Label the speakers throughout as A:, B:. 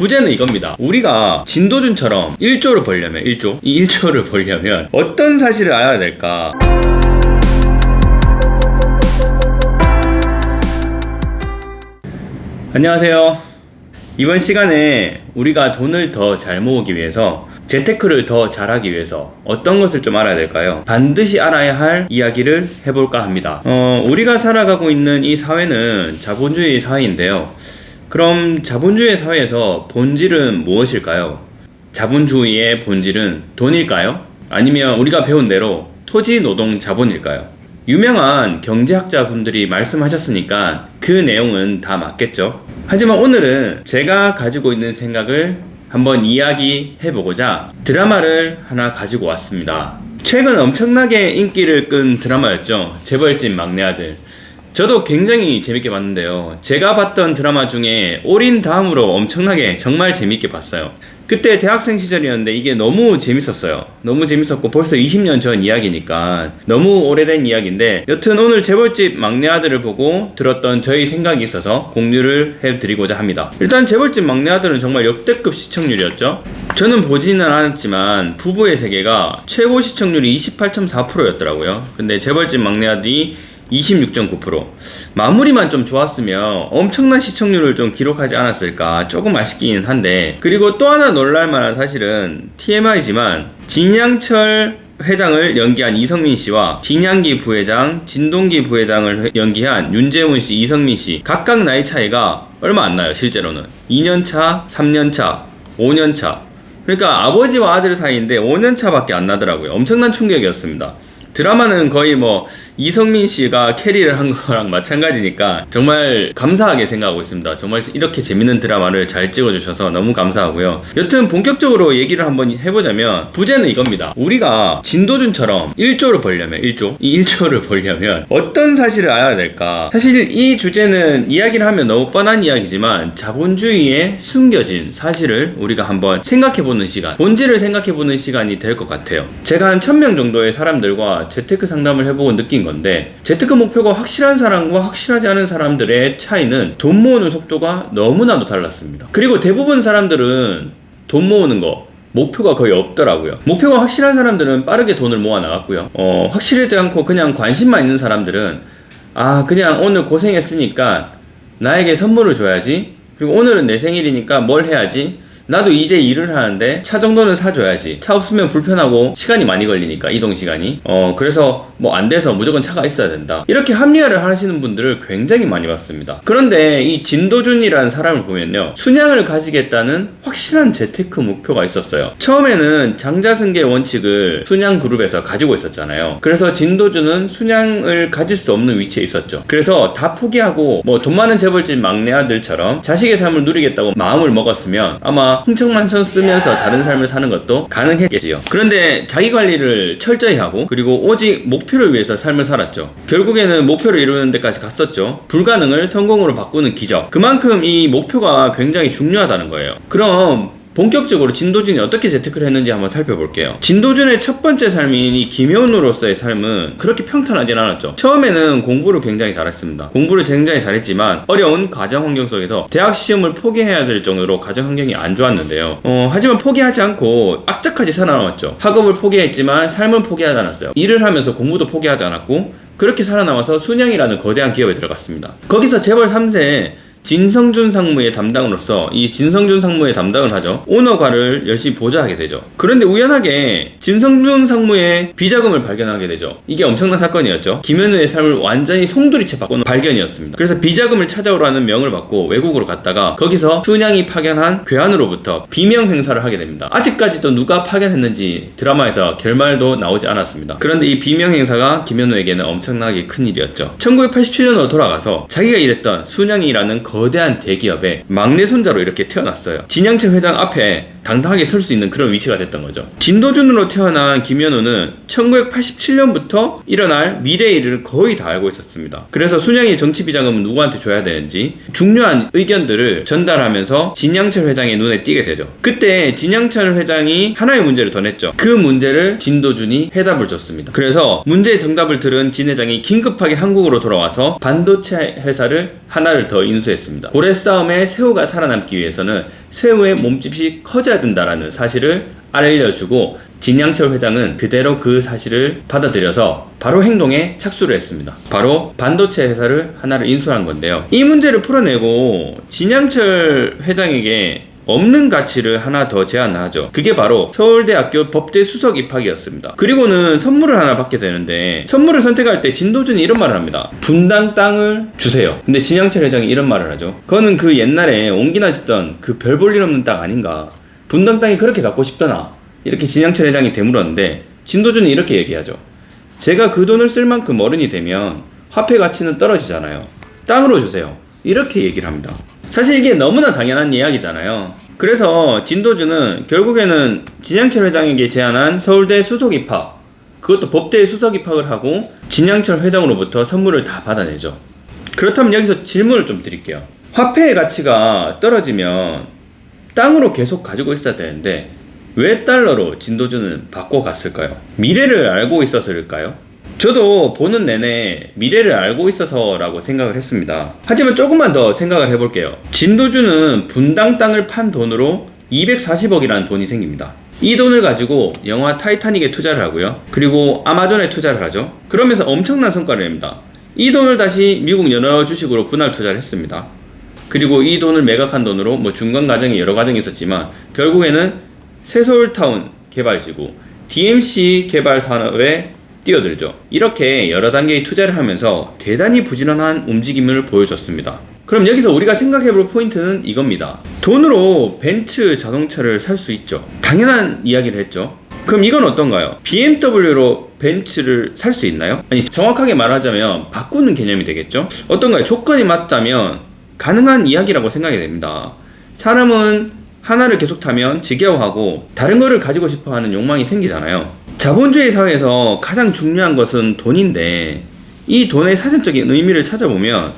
A: 부제는 이겁니다. 우리가 진도준처럼 1조를 벌려면 이 1조를 벌려면 어떤 사실을 알아야 될까? 안녕하세요. 이번 시간에 우리가 돈을 더 잘 모으기 위해서, 재테크를 더 잘하기 위해서 어떤 것을 좀 알아야 될까요? 반드시 알아야 할 이야기를 해볼까 합니다. 우리가 살아가고 있는 이 사회는 자본주의 사회인데요. 그럼 자본주의 사회에서 본질은 무엇일까요? 자본주의의 본질은 돈일까요? 아니면 우리가 배운 대로 토지, 노동, 자본일까요? 유명한 경제학자 분들이 말씀하셨으니까 그 내용은 다 맞겠죠. 하지만 오늘은 제가 가지고 있는 생각을 한번 이야기해보고자 드라마를 하나 가지고 왔습니다. 최근 엄청나게 인기를 끈 드라마였죠. 재벌집 막내 아들. 저도 굉장히 재밌게 봤는데요. 제가 봤던 드라마 중에 올인 다음으로 엄청나게 정말 재밌게 봤어요. 그때 대학생 시절이었는데 이게 너무 재밌었어요. 너무 재밌었고 벌써 20년 전 이야기니까 너무 오래된 이야기인데, 여튼 오늘 재벌집 막내 아들을 보고 들었던 저희 생각이 있어서 공유를 해드리고자 합니다. 일단 재벌집 막내 아들은 정말 역대급 시청률이었죠. 저는 보지는 않았지만 부부의 세계가 최고 시청률이 28.4%였더라고요. 근데 재벌집 막내 아들이 26.9%. 마무리만 좀 좋았으면 엄청난 시청률을 좀 기록하지 않았을까 조금 아쉽긴 한데, 그리고 또 하나 놀랄만한 사실은 TMI지만 진양철 회장을 연기한 이성민 씨와 진양기 부회장, 진동기 부회장을 연기한 윤재훈 씨, 이성민 씨 각각 나이 차이가 얼마 안 나요. 실제로는 2년 차, 3년 차, 5년 차. 그러니까 아버지와 아들 사이인데 5년 차밖에 안 나더라고요. 엄청난 충격이었습니다. 드라마는 거의 뭐 이성민 씨가 캐리를 한 거랑 마찬가지니까 정말 감사하게 생각하고 있습니다. 정말 이렇게 재밌는 드라마를 잘 찍어주셔서 너무 감사하고요. 여튼 본격적으로 얘기를 한번 해보자면 부제는 이겁니다. 우리가 진도준처럼 1조를 벌려면 이 1조를 벌려면 어떤 사실을 알아야 될까? 사실 이 주제는 이야기를 하면 너무 뻔한 이야기지만 자본주의에 숨겨진 사실을 우리가 한번 생각해보는 시간, 본질을 생각해보는 시간이 될 것 같아요. 제가 한 1000명 정도의 사람들과 재테크 상담을 해보고 느낀 건데, 재테크 목표가 확실한 사람과 확실하지 않은 사람들의 차이는 돈 모으는 속도가 너무나도 달랐습니다. 그리고 대부분 사람들은 돈 모으는 거 목표가 거의 없더라고요. 목표가 확실한 사람들은 빠르게 돈을 모아 나갔고요. 확실하지 않고 그냥 관심만 있는 사람들은 그냥 오늘 고생했으니까 나에게 선물을 줘야지, 그리고 오늘은 내 생일이니까 뭘 해야지, 나도 이제 일을 하는데 차 정도는 사줘야지, 차 없으면 불편하고 시간이 많이 걸리니까, 이동 시간이. 그래서 뭐 안 돼서 무조건 차가 있어야 된다, 이렇게 합리화를 하시는 분들을 굉장히 많이 봤습니다. 그런데 이 진도준이라는 사람을 보면요, 순양을 가지겠다는 확실한 재테크 목표가 있었어요. 처음에는 장자승계 원칙을 순양그룹에서 가지고 있었잖아요. 그래서 진도준은 순양을 가질 수 없는 위치에 있었죠. 그래서 다 포기하고 뭐 돈 많은 재벌집 막내 아들처럼 자식의 삶을 누리겠다고 마음을 먹었으면 아마 흥청만청 쓰면서 다른 삶을 사는 것도 가능했겠지요. 그런데 자기 관리를 철저히 하고, 그리고 오직 목표를 위해서 삶을 살았죠. 결국에는 목표를 이루는 데까지 갔었죠. 불가능을 성공으로 바꾸는 기적. 그만큼 이 목표가 굉장히 중요하다는 거예요. 그럼 본격적으로 진도준이 어떻게 재테크를 했는지 한번 살펴볼게요. 진도준의 첫 번째 삶인 이 김현우로서의 삶은 그렇게 평탄하진 않았죠. 처음에는 공부를 굉장히 잘했습니다. 공부를 굉장히 잘했지만 어려운 가정 환경 속에서 대학 시험을 포기해야 될 정도로 가정 환경이 안 좋았는데요. 하지만 포기하지 않고 악착같이 살아남았죠. 학업을 포기했지만 삶은 포기하지 않았어요. 일을 하면서 공부도 포기하지 않았고, 그렇게 살아남아서 순양이라는 거대한 기업에 들어갔습니다. 거기서 재벌 3세에 진성준 상무의 담당으로서, 이 진성준 상무의 담당을 하죠. 오너과를 열심히 보좌하게 되죠. 그런데 우연하게 진성준 상무의 비자금을 발견하게 되죠. 이게 엄청난 사건이었죠. 김현우의 삶을 완전히 송두리째 바꾸는 발견이었습니다. 그래서 비자금을 찾아오라는 명을 받고 외국으로 갔다가 거기서 순양이 파견한 괴한으로부터 비명 행사를 하게 됩니다. 아직까지도 누가 파견했는지 드라마에서 결말도 나오지 않았습니다. 그런데 이 비명 행사가 김현우에게는 엄청나게 큰 일이었죠. 1987년으로 돌아가서 자기가 일했던 순양이라는 거대한 대기업의 막내 손자로 이렇게 태어났어요. 진양철 회장 앞에 당당하게 설 수 있는 그런 위치가 됐던 거죠. 진도준으로 태어난 김현우는 1987년부터 일어날 미래의 일을 거의 다 알고 있었습니다. 그래서 순양이 정치 비자금을 누구한테 줘야 되는지 중요한 의견들을 전달하면서 진양철 회장의 눈에 띄게 되죠. 그때 진양철 회장이 하나의 문제를 더 냈죠. 그 문제를 진도준이 해답을 줬습니다. 그래서 문제의 정답을 들은 진 회장이 긴급하게 한국으로 돌아와서 반도체 회사를 하나를 더 인수했습니다. 있습니다. 고래 싸움에 새우가 살아남기 위해서는 새우의 몸집이 커져야 된다라는 사실을 알려주고 진양철 회장은 그대로 그 사실을 받아들여서 바로 행동에 착수를 했습니다. 바로 반도체 회사를 하나를 인수한 건데요. 이 문제를 풀어내고 진양철 회장에게 없는 가치를 하나 더 제안하죠. 그게 바로 서울대학교 법대 수석 입학이었습니다. 그리고는 선물을 하나 받게 되는데 선물을 선택할 때 진도준이 이런 말을 합니다. 분당 땅을 주세요. 근데 진양철 회장이 이런 말을 하죠. 그거는 그 옛날에 옹기나 짓던 그 별 볼 일 없는 땅 아닌가. 분당 땅이 그렇게 갖고 싶더나. 이렇게 진양철 회장이 되물었는데 진도준이 이렇게 얘기하죠. 제가 그 돈을 쓸 만큼 어른이 되면 화폐 가치는 떨어지잖아요. 땅으로 주세요. 이렇게 얘기를 합니다. 사실 이게 너무나 당연한 이야기잖아요. 그래서 진도준은 결국에는 진양철 회장에게 제안한 서울대 수석 입학, 그것도 법대에 수석 입학을 하고 진양철 회장으로부터 선물을 다 받아내죠. 그렇다면 여기서 질문을 좀 드릴게요. 화폐의 가치가 떨어지면 땅으로 계속 가지고 있어야 되는데 왜 달러로 진도준은 바꿔갔을까요? 미래를 알고 있었을까요? 저도 보는 내내 미래를 알고 있어서라고 생각을 했습니다. 하지만 조금만 더 생각을 해볼게요. 진도준은 분당 땅을 판 돈으로 240억이라는 돈이 생깁니다. 이 돈을 가지고 영화 타이타닉에 투자를 하고요. 그리고 아마존에 투자를 하죠. 그러면서 엄청난 성과를 냅니다. 이 돈을 다시 미국 연어 주식으로 분할 투자를 했습니다. 그리고 이 돈을 매각한 돈으로 뭐 중간 과정이 여러 과정이 있었지만 결국에는 새서울타운 개발지구 DMC 개발 산업에 뛰어들죠. 이렇게 여러 단계의 투자를 하면서 대단히 부지런한 움직임을 보여줬습니다. 그럼 여기서 우리가 생각해볼 포인트는 이겁니다. 돈으로 벤츠 자동차를 살 수 있죠. 당연한 이야기를 했죠. 그럼 이건 어떤가요? BMW로 벤츠를 살 수 있나요? 아니, 정확하게 말하자면 바꾸는 개념이 되겠죠. 어떤가요? 조건이 맞다면 가능한 이야기라고 생각이 됩니다. 사람은 하나를 계속 타면 지겨워하고 다른 거를 가지고 싶어하는 욕망이 생기잖아요. 자본주의 사회에서 가장 중요한 것은 돈인데 이 돈의 사전적인 의미를 찾아보면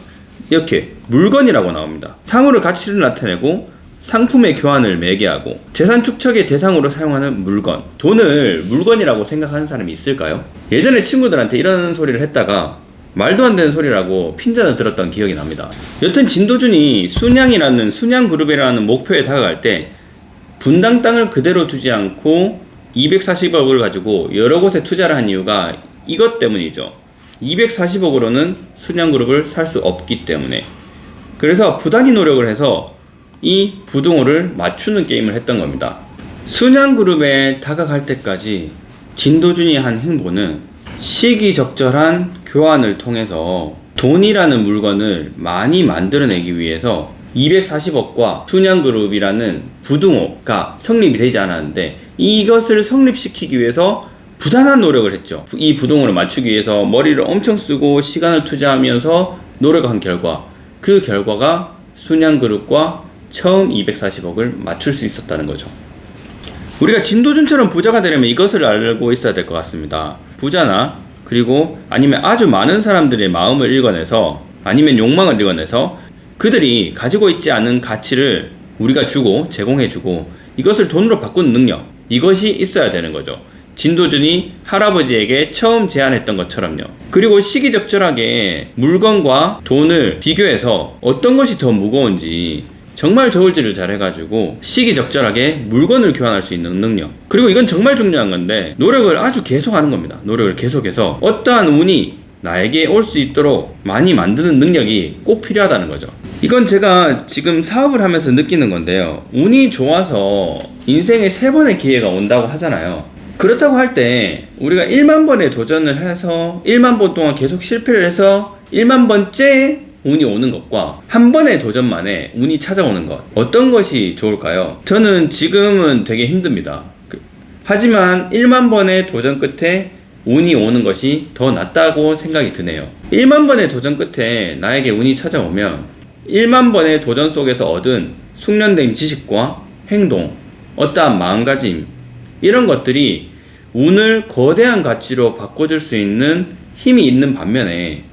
A: 이렇게 물건이라고 나옵니다. 사물의 가치를 나타내고 상품의 교환을 매개하고 재산 축적의 대상으로 사용하는 물건. 돈을 물건이라고 생각하는 사람이 있을까요? 예전에 친구들한테 이런 소리를 했다가 말도 안 되는 소리라고 핀잔을 들었던 기억이 납니다. 여튼 진도준이 순양이라는 순양그룹이라는 목표에 다가갈 때 분당 땅을 그대로 두지 않고 240억을 가지고 여러 곳에 투자를 한 이유가 이것 때문이죠. 240억으로는 순양그룹을 살 수 없기 때문에. 그래서 부단히 노력을 해서 이 부동호를 맞추는 게임을 했던 겁니다. 순양그룹에 다가갈 때까지 진도준이 한 행보는 시기적절한 교환을 통해서 돈이라는 물건을 많이 만들어내기 위해서 240억과 순양그룹이라는 부등호가 성립이 되지 않았는데 이것을 성립시키기 위해서 부단한 노력을 했죠. 이 부등호를 맞추기 위해서 머리를 엄청 쓰고 시간을 투자하면서 노력한 결과, 그 결과가 순양그룹과 처음 240억을 맞출 수 있었다는 거죠. 우리가 진도준처럼 부자가 되려면 이것을 알고 있어야 될 것 같습니다. 부자나 그리고 아니면 아주 많은 사람들의 마음을 읽어내서 아니면 욕망을 읽어내서 그들이 가지고 있지 않은 가치를 우리가 주고 제공해주고 이것을 돈으로 바꾸는 능력, 이것이 있어야 되는 거죠. 진도준이 할아버지에게 처음 제안했던 것처럼요. 그리고 시기적절하게 물건과 돈을 비교해서 어떤 것이 더 무거운지 정말 저울질을 잘 해가지고 시기적절하게 물건을 교환할 수 있는 능력. 그리고 이건 정말 중요한 건데 노력을 아주 계속하는 겁니다. 노력을 계속해서 어떠한 운이 나에게 올 수 있도록 많이 만드는 능력이 꼭 필요하다는 거죠. 이건 제가 지금 사업을 하면서 느끼는 건데요. 운이 좋아서 인생에 3번의 기회가 온다고 하잖아요. 그렇다고 할 때 우리가 1만 번에 도전을 해서 1만 번 동안 계속 실패를 해서 1만 번째 운이 오는 것과 한 번의 도전만에 운이 찾아오는 것, 어떤 것이 좋을까요? 저는 지금은 되게 힘듭니다. 하지만 1만 번의 도전 끝에 운이 오는 것이 더 낫다고 생각이 드네요. 1만 번의 도전 끝에 나에게 운이 찾아오면 1만 번의 도전 속에서 얻은 숙련된 지식과 행동, 어떠한 마음가짐, 이런 것들이 운을 거대한 가치로 바꿔줄 수 있는 힘이 있는 반면에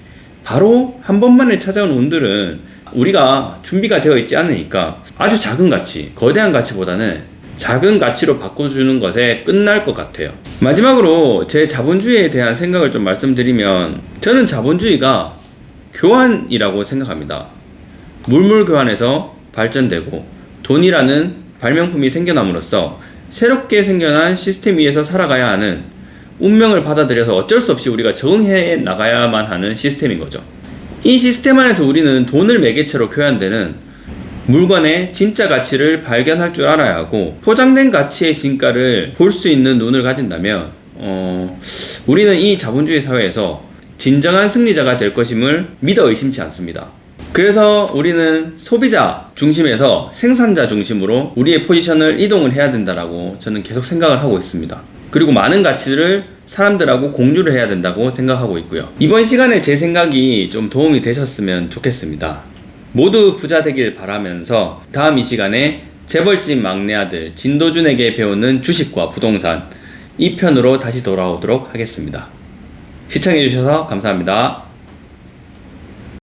A: 바로 한 번만에 찾아온 운들은 우리가 준비가 되어 있지 않으니까 아주 작은 가치, 거대한 가치보다는 작은 가치로 바꿔주는 것에 끝날 것 같아요. 마지막으로 제 자본주의에 대한 생각을 좀 말씀드리면 저는 자본주의가 교환이라고 생각합니다. 물물 교환에서 발전되고 돈이라는 발명품이 생겨남으로써 새롭게 생겨난 시스템 위에서 살아가야 하는 운명을 받아들여서 어쩔 수 없이 우리가 적응해 나가야만 하는 시스템인 거죠. 이 시스템 안에서 우리는 돈을 매개체로 교환되는 물건의 진짜 가치를 발견할 줄 알아야 하고, 포장된 가치의 진가를 볼 수 있는 눈을 가진다면 우리는 이 자본주의 사회에서 진정한 승리자가 될 것임을 믿어 의심치 않습니다. 그래서 우리는 소비자 중심에서 생산자 중심으로 우리의 포지션을 이동을 해야 된다라고 저는 계속 생각을 하고 있습니다. 그리고 많은 가치를 사람들하고 공유를 해야 된다고 생각하고 있고요. 이번 시간에 제 생각이 좀 도움이 되셨으면 좋겠습니다. 모두 부자 되길 바라면서 다음 이 시간에 재벌집 막내 아들 진도준에게 배우는 주식과 부동산 2편으로 다시 돌아오도록 하겠습니다. 시청해주셔서 감사합니다.